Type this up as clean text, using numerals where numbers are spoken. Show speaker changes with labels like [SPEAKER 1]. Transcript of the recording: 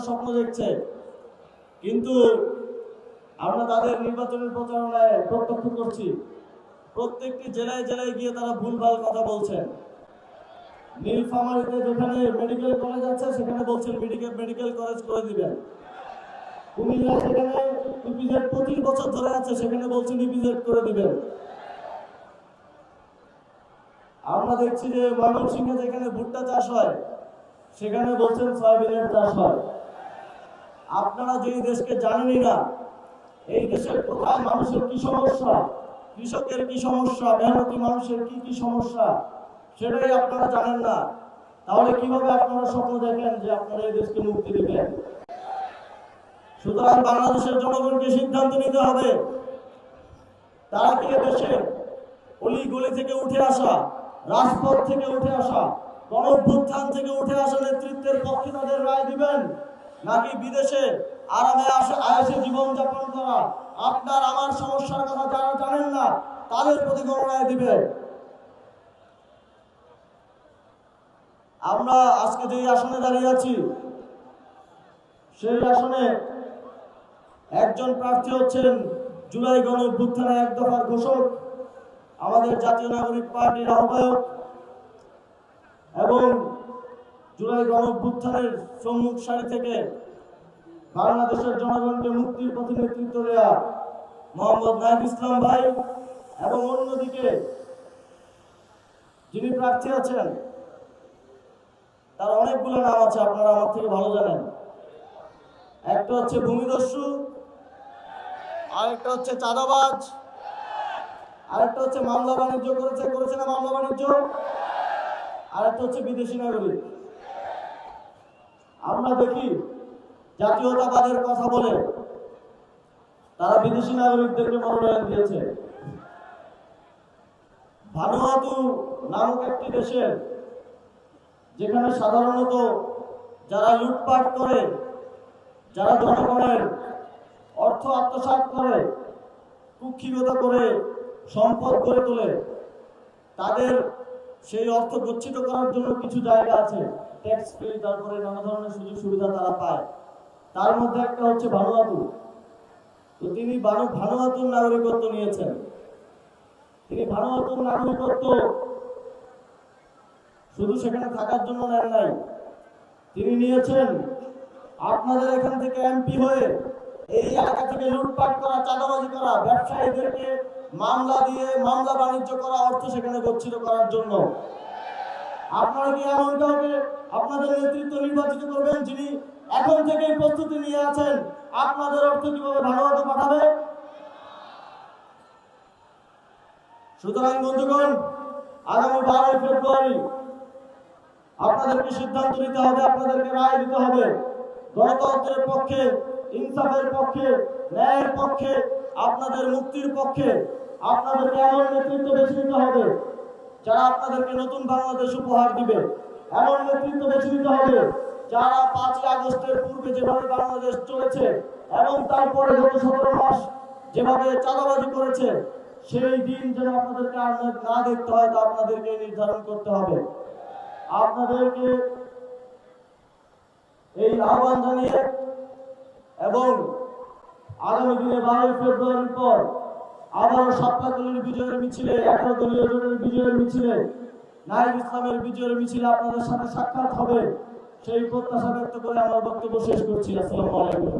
[SPEAKER 1] স্বপ্ন দেখছে, কিন্তু আমরা তাদের নির্বাচনের প্রচারণায় প্রত্যক্ষ করছি প্রত্যেকটি জেলায় জেলায় গিয়ে তারা ভুলভাল কথা বলছেন। নীলফামারীতে যেখানে মেডিকেল কলেজ আছে সেখানে বলছেন মেডিকেল কলেজ করে দিবেন। কুমিল্লা সেখানে ইপিজেড 25 বছর ধরে আছে, সেখানে বলছেন ইপিজেড করে দিবেন। আমরা দেখছি যে ময়মনসিংহে যেখানে ভুট্টা চাষ হয় সেখানে বলছেন সয়াবিনের চাষ হয়। আপনারা যে দেশকে জানেনই না, এই দেশের কোথায় মানুষের কি সমস্যা, কৃষকের কি সমস্যা, মেহনতি মানুষের কি সমস্যা, সেটাই আপনারা জানেন না। তাহলে কিভাবে আপনারা স্বপ্ন দেখেন যে আপনারা এই দেশকে মুক্তি দিবেন? সুতরাং বাংলাদেশের জনগণকে সিদ্ধান্ত নিতে হবে, তারা কি দেশের অলি গলি থেকে উঠে আসা, রাজপথ থেকে উঠে আসা, গণঅভ্যুত্থান থেকে উঠে আসা নেতৃত্বের পক্ষে তাদের রায় দিবেন, নাকি বিদেশে আরামে আয়েশে জীবন যাপন করা আপনার আমার সমস্যার কথা যারা জানেন না তাদের প্রতি গণরায় দিবে? আমরা আজকে যে আসনে দাঁড়িয়ে আছি সেই আসনে একজন প্রার্থী হচ্ছেন জুলাই গণঅভ্যুত্থানের এক দফার ঘোষক, আমাদের জাতীয় নাগরিক পার্টির আহ্বায়ক এবং জুলাই গণঅভ্যুত্থানের সম্মুখ সারি থেকে বাংলাদেশের জনগণকে মুক্তির পথে নেতৃত্ব দেয়া মোহাম্মদ নাহিদ ইসলাম ভাই, এবং অন্যদিকে যিনি প্রার্থী আছেন তার অনেকগুলো নাম আছে, আপনারা আমার থেকে ভালো জানেন। একটা হচ্ছে ভূমিদস্যু, আরেকটা হচ্ছে চাঁদাবাজ, আরেকটা হচ্ছে মামলা বাণিজ্য করেছে না মামলা বাণিজ্য, আরেকটা হচ্ছে বিদেশি নাগরিক। আমরা দেখি জাতীয়তাবাদের কথা বলে তারা বিদেশি নাগরিকদেরকে মনোনয়ন দিয়েছে। ভানুয়াতু নামক একটি দেশের যেখানে সাধারণত যারা লুটপাট করে, যারা জনগণের অর্থ আত্মসাৎ করে, কুক্ষিগত করে সম্পদ গড়ে তোলে, তাদের সেই অর্থ গচ্ছিত করার জন্য কিছু জায়গা আছে, ট্যাক্স ফ্রি, তারপরে নানা ধরনের সুযোগ সুবিধা তারা পায়। তার মধ্যে একটা হচ্ছে ভানুয়াতু। তো তিনি ভানুয়াতুর নাগরিকত্ব নিয়েছেন। তিনি ভানুয়াতুর নাগরিকত্ব শুধু সেখানে থাকার জন্য নেন নাই, তিনি নিয়েছেন আপনাদের এখান থেকে এমপি হয়ে এই এলাকা থেকে লুটপাট করা, চাঁদাবাজি করা, ব্যবসায়ীদেরকে মামলা দিয়ে মামলা বাণিজ্য করা, অর্থ সেখানে গচ্ছিত করার জন্য। আপনারা কি এমন কাউকে আপনাদের নেতৃত্ব নির্বাচিত করবেন যিনি এখন থেকেই প্রস্তুতি নিয়ে আছেন আপনাদের অর্থ কিভাবে ভানুয়াতে পাঠাবে? সুতরাং বন্ধুগণ, আগামী 12 ফেব্রুয়ারি আপনাদেরকে সিদ্ধান্ত নিতে হবে, আপনাদেরকে রায় দিতে হবে। গণতন্ত্রের পক্ষে, ইনসাফের পক্ষে, ন্যায়ের পক্ষে, আপনাদের মুক্তির পক্ষে আপনাদেরকে এমন নেতৃত্ব বেছে নিতে হবে যারা আপনাদেরকে নতুন বাংলাদেশ উপহার দিবে। এমন নেতৃত্ব বেছে নিতে হবে যারা 5 আগস্টের পূর্বে যেভাবে বাংলাদেশ চলেছে এবং তারপরে গত 17 মাস যেভাবে চাঁদাবাজি করেছে, সেই দিন যেন আপনাদেরকে আর না দেখতে হয়, তা আপনাদেরকে নির্ধারণ করতে হবে। আপনাদেরকে এই আহ্বান জানিয়ে এবং আগামী দিনে 12 ফেব্রুয়ারির পর আবারও সাতলাতলির বিজয়ের মিছিলে, 11 দলীয় জোটের বিজয়ের মিছিলে, নাহিদ ইসলামের বিজয়ের মিছিলে আপনাদের সাথে সাক্ষাৎ হবে, সেই প্রত্যাশা ব্যক্ত করে আমার বক্তব্য শেষ করছি। আসসালামু আলাইকুম।